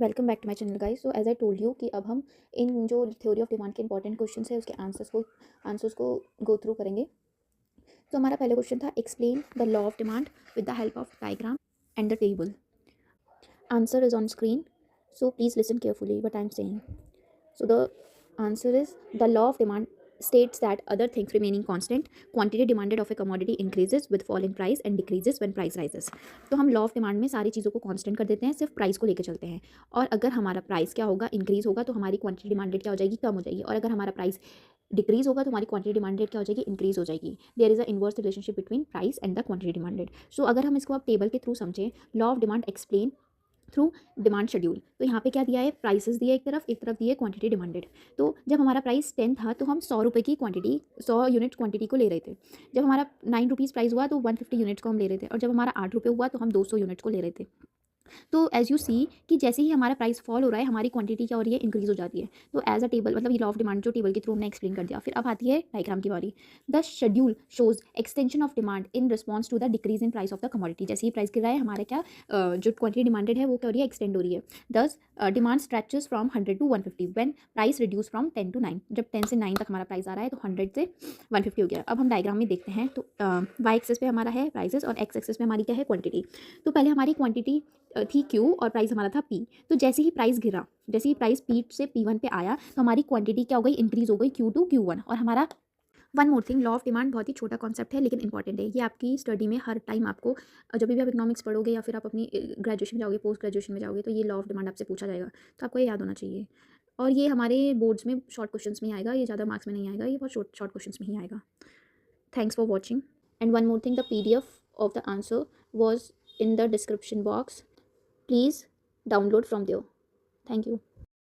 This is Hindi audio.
Welcome back to my channel guys. So as I told you कि अब हम इन जो थ्योरी ऑफ डिमांड के इंपॉर्टेंट क्वेश्चन है उसके आंसर्स को गो थ्रू करेंगे। तो हमारा पहला क्वेश्चन था explain the law of demand with the help of diagram and the table. Answer is on screen, so please listen carefully what I am saying. So the answer is the law of demand states that other things remaining constant, quantity demanded of a commodity increases with fall in price and decreases when price rises। तो हम लॉ ऑफ डिमांड में सारी चीज़ों को कांस्टेंट कर देते हैं, सिर्फ प्राइस को लेकर चलते हैं। और अगर हमारा प्राइस क्या होगा, इंक्रीज होगा, तो हमारी क्वांटिटी डिमांडेड क्या हो जाएगी, कम हो जाएगी। और अगर हमारा प्राइस डिक्रीज होगा तो हमारी क्वांटिटी डिमांडेड क्या हो जाएगी, इंक्रीज हो जाएगी। There is a inverse relationship between price and the quantity demanded. So अगर हम इसको आप टेबल के थ्रू समझें, law of demand explain through demand schedule. तो यहाँ पे क्या दिया है, प्राइसेस दिया एक तरफ दी है क्वांटिटी डिमांडेड। तो जब हमारा प्राइस 10 था तो हम 100 रुपये की क्वांटिटी, 100 यूनिट क्वांटिटी को ले रहे थे। जब हमारा 9 रुपीज़ प्राइस हुआ तो 150 यूनिट्स को हम ले रहे थे। और जब हमारा 8 रुपये हुआ तो हम 200 यूनिट्स को ले रहे थे। तो एज यू सी कि जैसे ही हमारा प्राइस फॉल हो रहा है, हमारी क्वांटिटी क्या हो रही है, इंक्रीज हो जाती है। तो एज अ टेबल, मतलब ये लॉ ऑफ डिमांड जो टेबल के थ्रू हमने एक्सप्लेन कर दिया। फिर अब आती है डायग्राम की बारी। The schedule shows extension of demand in response to the decrease in price of the commodity. जैसे ही प्राइस गिर रहा है, हमारे क्या जो क्वांटिटी डिमांडेड है वो क्या हो रही है, एक्सटेंड हो रही है। दस demand stretches from 100 to 150 when price reduce from 10 to 9। जब 10 से 9 तक हमारा प्राइस आ रहा है तो 100 से 150 हो गया। अब हम डायग्राम में देखते हैं तो वाई एक्सेस पे हमारा है प्राइसेस और एक्स एक्सेस पे हमारी क्या है, क्वांटिटी। तो पहले हमारी क्वांटिटी थी क्यू और प्राइस हमारा था पी। तो जैसे ही प्राइस गिरा, जैसे ही प्राइस पी से P1 पे आया तो हमारी क्वांटिटी क्या हो गई, इंक्रीज हो गई Q2 Q1। और हमारा one more thing, law of demand बहुत ही छोटा कॉन्सेप्ट है लेकिन इंपॉर्टेंट है। ये आपकी स्टडी में हर टाइम आपको, जब भी आप इकोनॉमिक्स पढ़ोगे या फिर आप अपनी ग्रेजुएशन में जाओगे, पोस्ट ग्रेजुएशन में जाओगे, तो ये लॉ ऑफ डिमांड आपसे पूछा जाएगा। तो आपको ये याद होना चाहिए। और ये हमारे बोर्ड्स में शॉर्ट क्वेश्चंस में ही आएगा, ये ज़्यादा मार्क्स में नहीं आएगा, ये बहुत शॉर्ट क्वेश्चंस में ही आएगा। Thanks for watching. And one more thing, the PDF of the answer was in the description box. Please download from there. Thank you.